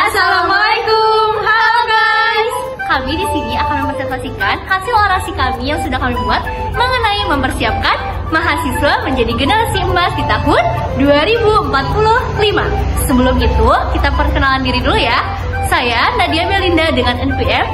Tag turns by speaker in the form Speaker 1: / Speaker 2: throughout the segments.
Speaker 1: Assalamualaikum, halo guys. Kami di sini akan mempresentasikan hasil orasi kami yang sudah kami buat mengenai mempersiapkan mahasiswa menjadi generasi emas di tahun 2045. Sebelum itu, kita perkenalan diri dulu ya. Saya Nadia Melinda dengan NPM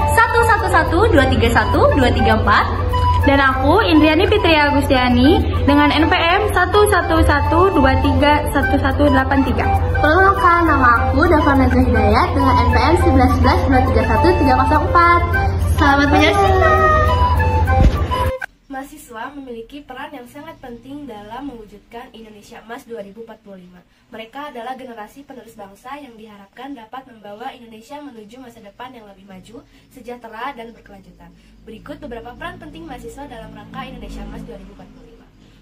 Speaker 1: 111231-234.
Speaker 2: Dan aku Indriani Fitria Agustiani dengan NPM 111231183.
Speaker 3: Perkenalkan, nama aku Dava Najwa Hidayat dengan NPM 111231304.
Speaker 1: Selamat menyaksikan.
Speaker 4: Mahasiswa memiliki peran yang sangat penting dalam mewujudkan Indonesia Emas 2045. Mereka adalah generasi penerus bangsa yang diharapkan dapat membawa Indonesia menuju masa depan yang lebih maju, sejahtera, dan berkelanjutan. Berikut beberapa peran penting mahasiswa dalam rangka Indonesia Emas 2045.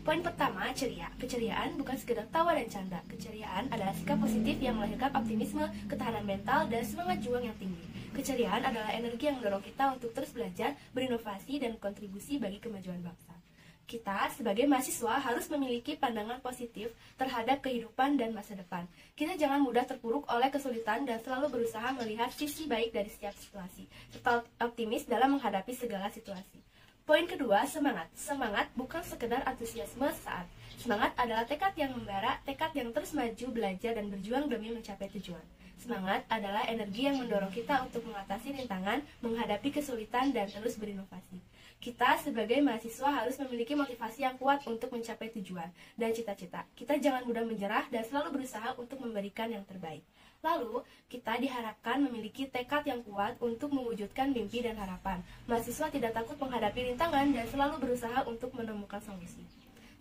Speaker 4: Poin pertama, ceria. Keceriaan bukan sekedar tawa dan canda. Keceriaan adalah sikap positif yang melahirkan optimisme, ketahanan mental, dan semangat juang yang tinggi. Keceriaan adalah energi yang mendorong kita untuk terus belajar, berinovasi, dan kontribusi bagi kemajuan bangsa. Kita sebagai mahasiswa harus memiliki pandangan positif terhadap kehidupan dan masa depan. Kita jangan mudah terpuruk oleh kesulitan dan selalu berusaha melihat sisi baik dari setiap situasi, serta optimis dalam menghadapi segala situasi. Poin kedua, semangat. Semangat bukan sekedar antusiasme saat. Semangat adalah tekad yang membara, tekad yang terus maju, belajar, dan berjuang demi mencapai tujuan. Semangat adalah energi yang mendorong kita untuk mengatasi rintangan, menghadapi kesulitan, dan terus berinovasi. Kita sebagai mahasiswa harus memiliki motivasi yang kuat untuk mencapai tujuan dan cita-cita. Kita jangan mudah menyerah dan selalu berusaha untuk memberikan yang terbaik. Lalu, kita diharapkan memiliki tekad yang kuat untuk mewujudkan mimpi dan harapan. Mahasiswa tidak takut menghadapi rintangan dan selalu berusaha untuk menemukan solusi.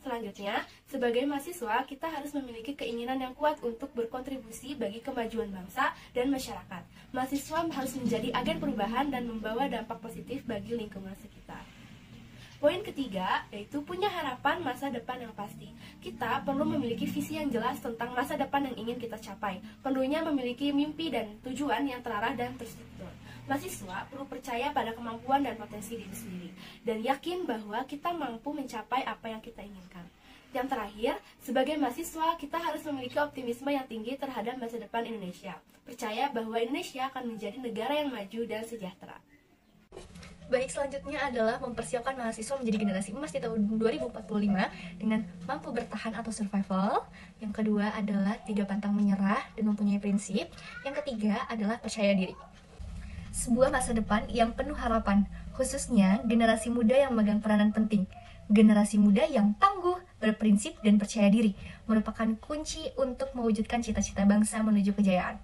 Speaker 4: Selanjutnya, sebagai mahasiswa, kita harus memiliki keinginan yang kuat untuk berkontribusi bagi kemajuan bangsa dan masyarakat. Mahasiswa harus menjadi agen perubahan dan membawa dampak positif bagi lingkungan sekitar. Poin ketiga, yaitu punya harapan masa depan yang pasti. Kita perlu memiliki visi yang jelas tentang masa depan yang ingin kita capai. Perlunya memiliki mimpi dan tujuan yang terarah dan terstruktur. Mahasiswa perlu percaya pada kemampuan dan potensi diri sendiri, dan yakin bahwa kita mampu mencapai apa yang kita inginkan. Yang terakhir, sebagai mahasiswa, kita harus memiliki optimisme yang tinggi terhadap masa depan Indonesia. Percaya bahwa Indonesia akan menjadi negara yang maju dan sejahtera.
Speaker 5: Baik, selanjutnya adalah mempersiapkan mahasiswa menjadi generasi emas di tahun 2045 dengan mampu bertahan atau survival. Yang kedua adalah tidak pantang menyerah dan mempunyai prinsip. Yang ketiga adalah percaya diri. Sebuah masa depan yang penuh harapan, khususnya generasi muda yang memegang peranan penting. Generasi muda yang tangguh, berprinsip, dan percaya diri merupakan kunci untuk mewujudkan cita-cita bangsa menuju kejayaan.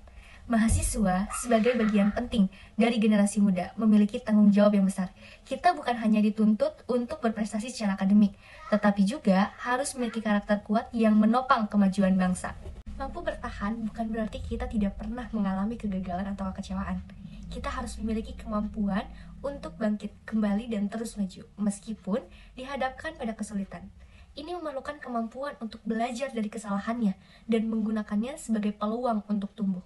Speaker 5: Mahasiswa sebagai bagian penting dari generasi muda memiliki tanggung jawab yang besar. Kita bukan hanya dituntut untuk berprestasi secara akademik, tetapi juga harus memiliki karakter kuat yang menopang kemajuan bangsa. Mampu bertahan bukan berarti kita tidak pernah mengalami kegagalan atau kekecewaan. Kita harus memiliki kemampuan untuk bangkit kembali dan terus maju, meskipun dihadapkan pada kesulitan. Ini memerlukan kemampuan untuk belajar dari kesalahannya dan menggunakannya sebagai peluang untuk tumbuh.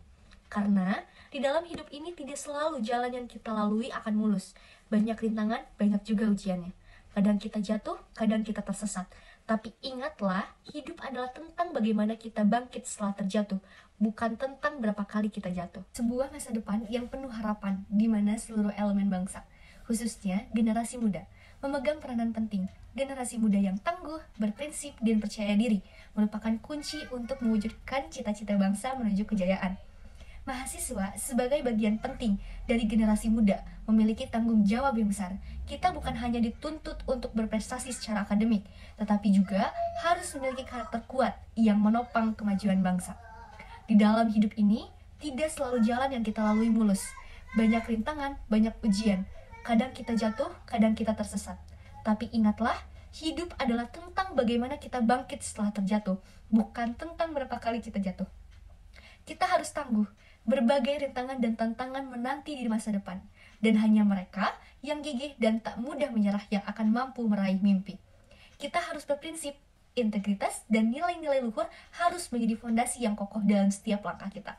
Speaker 5: Karena di dalam hidup ini tidak selalu jalan yang kita lalui akan mulus. Banyak rintangan, banyak juga ujiannya. Kadang kita jatuh, kadang kita tersesat. Tapi ingatlah, hidup adalah tentang bagaimana kita bangkit setelah terjatuh, bukan tentang berapa kali kita jatuh. Sebuah masa depan yang penuh harapan, di mana seluruh elemen bangsa, khususnya generasi muda, memegang peranan penting. Generasi muda yang tangguh, berprinsip, dan percaya diri merupakan kunci untuk mewujudkan cita-cita bangsa menuju kejayaan. Mahasiswa sebagai bagian penting dari generasi muda memiliki tanggung jawab yang besar. Kita bukan hanya dituntut untuk berprestasi secara akademik, tetapi juga harus memiliki karakter kuat yang menopang kemajuan bangsa. Di dalam hidup ini, tidak selalu jalan yang kita lalui mulus. Banyak rintangan, banyak ujian. Kadang kita jatuh, kadang kita tersesat. Tapi ingatlah, hidup adalah tentang bagaimana kita bangkit setelah terjatuh, bukan tentang berapa kali kita jatuh. Kita harus tangguh. Berbagai rintangan dan tantangan menanti di masa depan, dan hanya mereka yang gigih dan tak mudah menyerah yang akan mampu meraih mimpi. Kita harus berprinsip, integritas, dan nilai-nilai luhur harus menjadi fondasi yang kokoh dalam setiap langkah kita.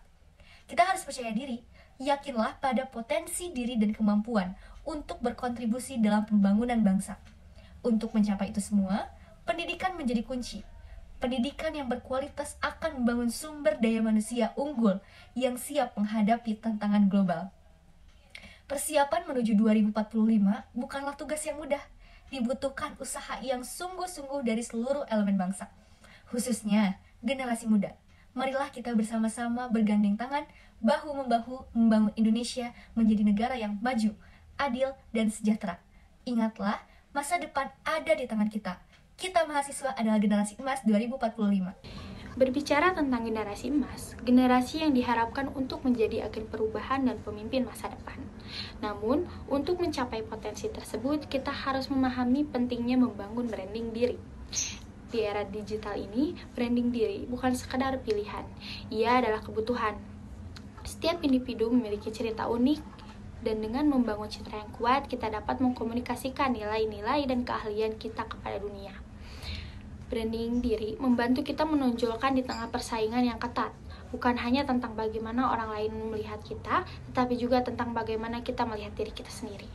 Speaker 5: Kita harus percaya diri, yakinlah pada potensi diri dan kemampuan untuk berkontribusi dalam pembangunan bangsa. Untuk mencapai itu semua, pendidikan menjadi kunci. Pendidikan yang berkualitas akan membangun sumber daya manusia unggul yang siap menghadapi tantangan global. Persiapan menuju 2045 bukanlah tugas yang mudah. Dibutuhkan usaha yang sungguh-sungguh dari seluruh elemen bangsa, khususnya generasi muda. Marilah kita bersama-sama bergandeng tangan, bahu-membahu membangun Indonesia menjadi negara yang maju, adil, dan sejahtera. Ingatlah, masa depan ada di tangan kita. Kita mahasiswa adalah generasi emas 2045.
Speaker 2: Berbicara tentang generasi emas, generasi yang diharapkan untuk menjadi agen perubahan dan pemimpin masa depan. Namun, untuk mencapai potensi tersebut, kita harus memahami pentingnya membangun branding diri. Di era digital ini, branding diri bukan sekadar pilihan, ia adalah kebutuhan. Setiap individu memiliki cerita unik, dan dengan membangun citra yang kuat, kita dapat mengkomunikasikan nilai-nilai dan keahlian kita kepada dunia. Branding diri membantu kita menonjolkan di tengah persaingan yang ketat. Bukan hanya tentang bagaimana orang lain melihat kita, tetapi juga tentang bagaimana kita melihat diri kita sendiri.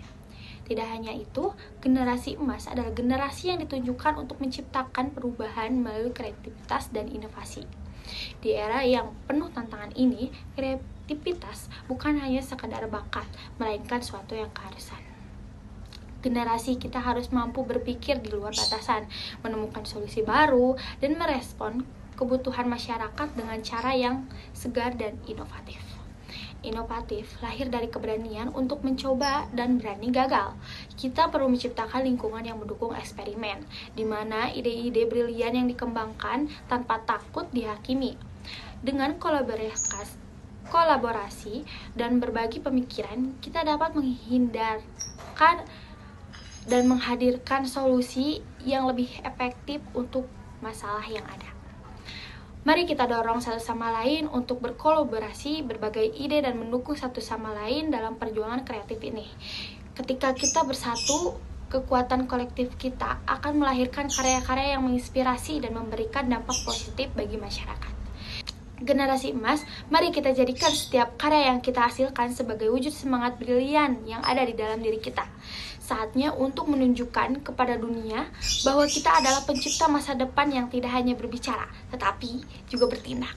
Speaker 2: Tidak hanya itu, generasi emas adalah generasi yang ditunjukkan untuk menciptakan perubahan melalui kreativitas dan inovasi. Di era yang penuh tantangan ini, kreativitas bukan hanya sekadar bakat, melainkan suatu yang keharusan. Generasi kita harus mampu berpikir di luar batasan, menemukan solusi baru, dan merespon kebutuhan masyarakat dengan cara yang segar dan inovatif. Inovatif lahir dari keberanian untuk mencoba dan berani gagal. Kita perlu menciptakan lingkungan yang mendukung eksperimen, di mana ide-ide brilian yang dikembangkan tanpa takut dihakimi. Dengan kolaborasi dan berbagi pemikiran, kita dapat menghindarkan dan menghadirkan solusi yang lebih efektif untuk masalah yang ada. Mari kita dorong satu sama lain untuk berkolaborasi, berbagai ide, dan mendukung satu sama lain dalam perjuangan kreatif ini. Ketika kita bersatu, kekuatan kolektif kita akan melahirkan karya-karya yang menginspirasi dan memberikan dampak positif bagi masyarakat. Generasi emas, mari kita jadikan setiap karya yang kita hasilkan sebagai wujud semangat brilian yang ada di dalam diri kita. Saatnya untuk menunjukkan kepada dunia bahwa kita adalah pencipta masa depan yang tidak hanya berbicara, tetapi juga bertindak.